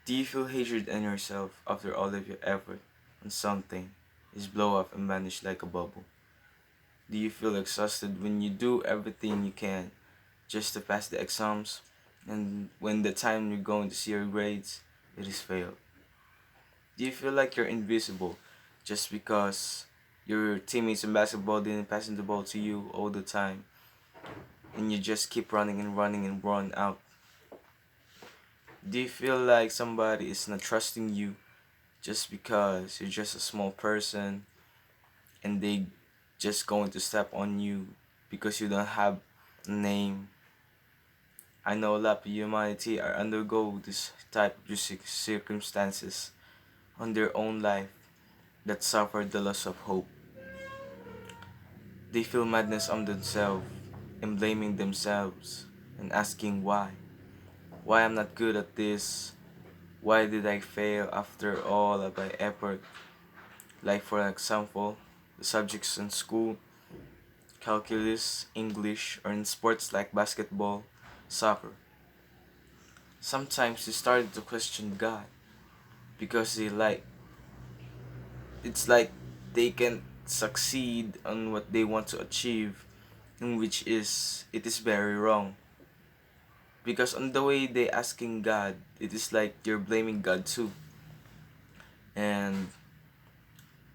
Do you feel hatred in yourself after all of your effort on something is blow up and vanish like a bubble? Do you feel exhausted when you do everything you can just to pass the exams, and when the time you're going to see your grades, it is failed? Do you feel like you're invisible just because your teammates in basketball didn't pass the ball to you all the time, and you just keep running and running and run out? Do you feel like somebody is not trusting you just because you're just a small person, and they just going to step on you because you don't have a name? I know a lot of humanity are undergo this type of circumstances on their own life that suffer the loss of hope. They feel madness on themselves and blaming themselves and asking why. Why I'm not good at this? Why did I fail after all of my effort? Like for example, the subjects in school, calculus, English, or in sports like basketball, soccer. Sometimes they started to question God because it's like they can succeed on what they want to achieve, in which is it is very wrong. Because on the way they asking God, it is like you're blaming God too. And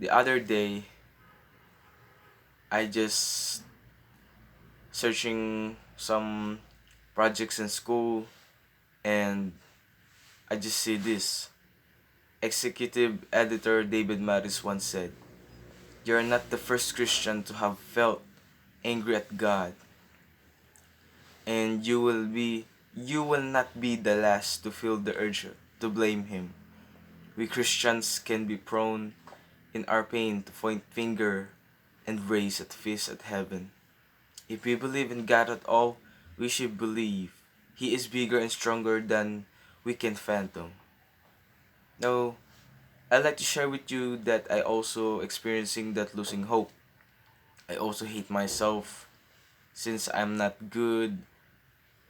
the other day, I just searching some projects in school, and I just see this. Executive editor David Maris once said, "You're not the first Christian to have felt angry at God, and you will not be the last to feel the urge to blame him. We Christians can be prone in our pain to point finger and raise at fist at heaven. If we believe in God at all, we should believe He is bigger and stronger than we can fathom." Now, I'd like to share with you that I also experiencing that losing hope. I also hate myself since I'm not good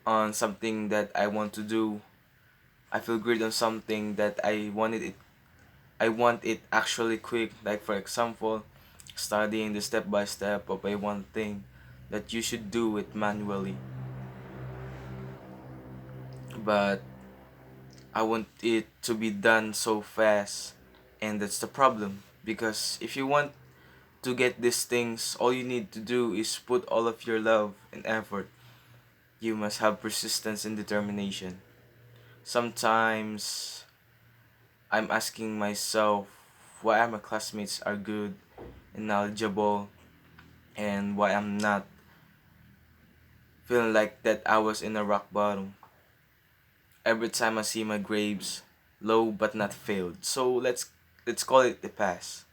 on something that I want to do. I feel great on something that I want it actually quick. Like for example, studying the step by step of a one thing that you should do it manually. But I want it to be done so fast, and that's the problem. Because if you want to get these things, all you need to do is put all of your love and effort. You must have persistence and determination. Sometimes I'm asking myself why my classmates are good and knowledgeable, and why I'm not, feeling like that I was in a rock bottom. Every time I see my grades, low but not failed. So let's call it a pass.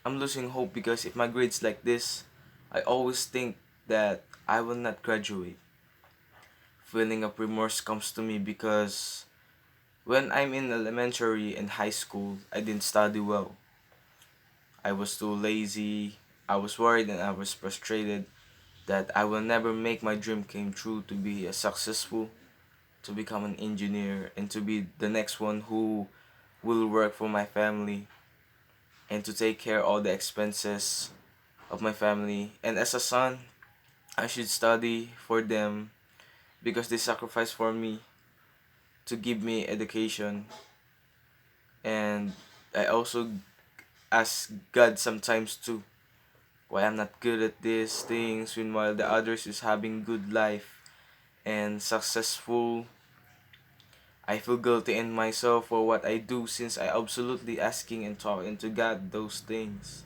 I'm losing hope because if my grades like this, I always think that I will not graduate. Feeling of remorse comes to me because when I'm in elementary and high school, I didn't study well. I was too lazy, I was worried and I was frustrated that I will never make my dream came true to be a successful, to become an engineer, and to be the next one who will work for my family and to take care of all the expenses of my family. And as a son, I should study for them because they sacrifice for me to give me education. And I also ask God sometimes too why I'm not good at these things while the others is having good life and successful. I feel guilty in myself for what I do since I absolutely asking and talking to God those things.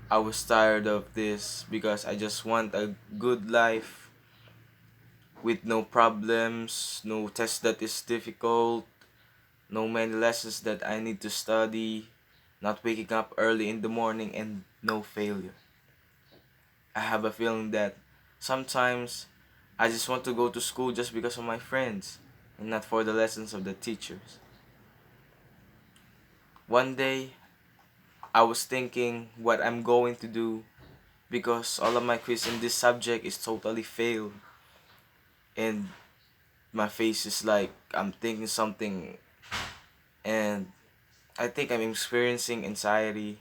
I was tired of this because I just want a good life with no problems, no test that is difficult, no many lessons that I need to study, not waking up early in the morning, and no failure. I have a feeling that sometimes I just want to go to school just because of my friends and not for the lessons of the teachers. One day, I was thinking what I'm going to do because all of my quiz in this subject is totally failed, and my face is like I'm thinking something And I think I'm experiencing anxiety.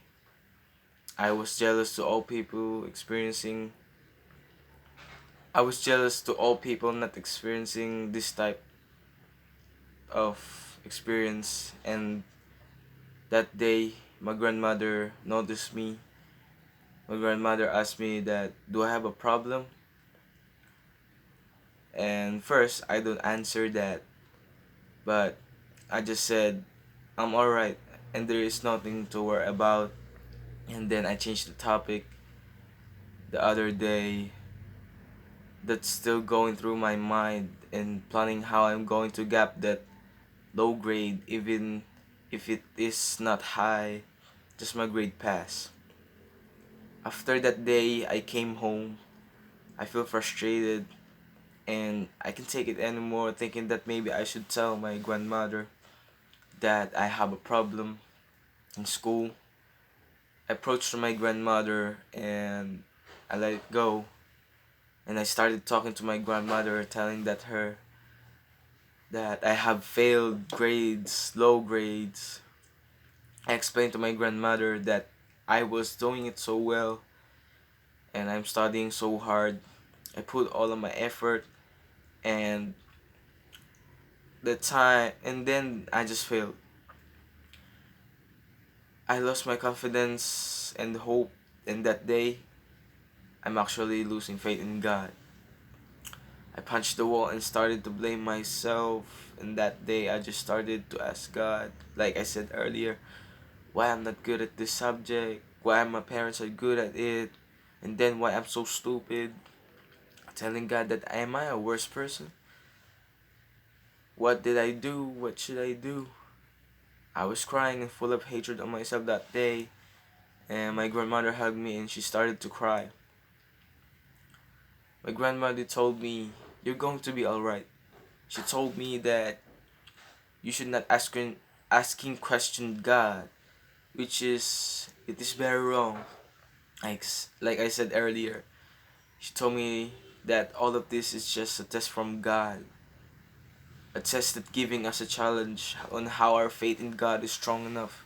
I was jealous to all people experiencing I was jealous to all people not experiencing this type of experience. And that day my grandmother noticed me. My grandmother asked me that do I have a problem? And first I don't answer that, but I just said I'm alright and there is nothing to worry about. And then I changed the topic. The other day, that's still going through my mind and planning how I'm going to gap that low grade, even if it is not high, just my grade pass. After that day, I came home. I feel frustrated and I can't take it anymore, thinking that maybe I should tell my grandmother that I have a problem in school. I approached my grandmother and I let it go. And I started talking to my grandmother, telling her that I have failed grades, low grades. I explained to my grandmother that I was doing it so well and I'm studying so hard. I put all of my effort and the time, and then I just failed. I lost my confidence and hope, and that day I'm actually losing faith in God. I punched the wall and started to blame myself. And that day I just started to ask God, like I said earlier, why I'm not good at this subject, why my parents are good at it, and then why I'm so stupid. Telling God that am I a worse person? What did I do? What should I do? I was crying and full of hatred on myself that day, and my grandmother hugged me and she started to cry. My grandmother told me, you're going to be alright. She told me that you should not asking question God, which is it is very wrong. Like I said earlier, she told me that all of this is just a test from God, a test that giving us a challenge on how our faith in God is strong enough.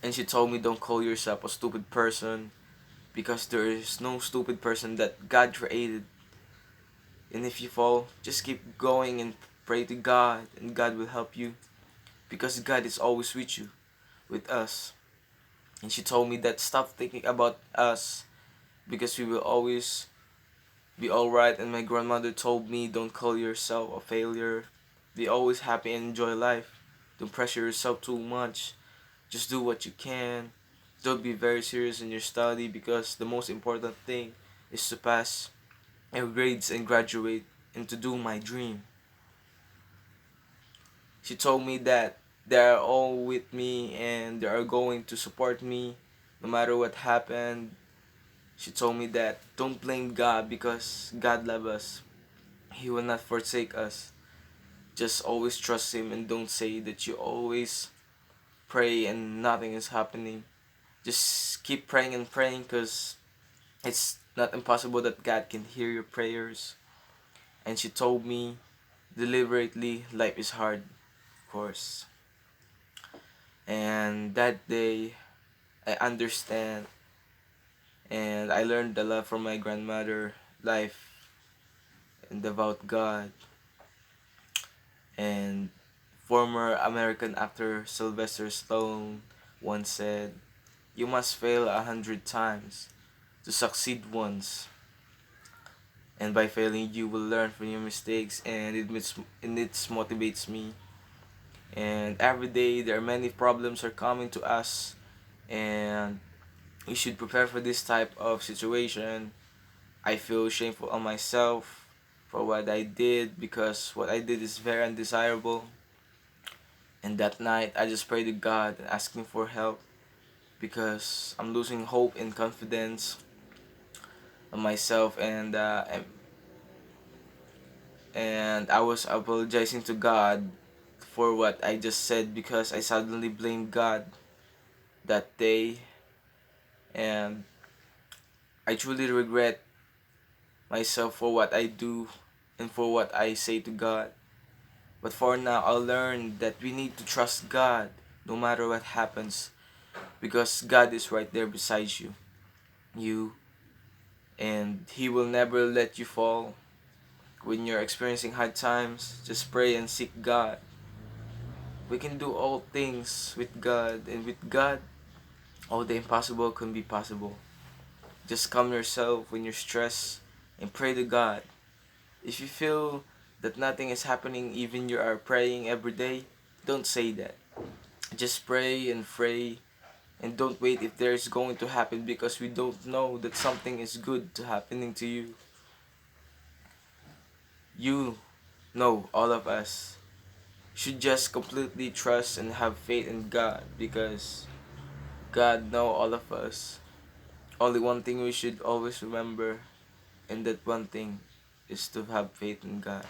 And she told me don't call yourself a stupid person because there is no stupid person that God created. And if you fall, just keep going and pray to God and God will help you because God is always with you, with us. And she told me that stop thinking about us because we will always be alright. And my grandmother told me don't call yourself a failure. Be always happy and enjoy life. Don't pressure yourself too much. Just do what you can. Don't be very serious in your study because the most important thing is to pass your grades and graduate and to do my dream. She told me that they are all with me and they are going to support me no matter what happened. She told me that don't blame God because God loves us. He will not forsake us. Just always trust Him and don't say that you always pray and nothing is happening. Just keep praying and praying because it's not impossible that God can hear your prayers. And she told me deliberately life is hard, of course. And that day I understand and I learned a lot from my grandmother, life and devout God. And former American actor Sylvester Stallone once said, you must fail 100 times to succeed once. And by failing, you will learn from your mistakes, and it motivates me. And every day, there are many problems are coming to us, and we should prepare for this type of situation. I feel shameful on myself for what I did because what I did is very undesirable. And that night, I just prayed to God and asked Him for help because I'm losing hope and confidence on myself, and I was apologizing to God for what I just said because I suddenly blamed God that day, and I truly regret myself for what I do and for what I say to God. But for now, I'll learn that we need to trust God no matter what happens, because God is right there beside you, and He will never let you fall. When you're experiencing hard times, just pray and seek God. We can do all things with God, and with God, all the impossible can be possible. Just calm yourself when you're stressed and pray to God. If you feel that nothing is happening, even you are praying every day, don't say that. Just pray and pray, and don't wait if there's going to happen, because we don't know that something is good to happening to you. You know, all of us should just completely trust and have faith in God, because God know all of us. Only one thing we should always remember, and that one thing is to have faith in God.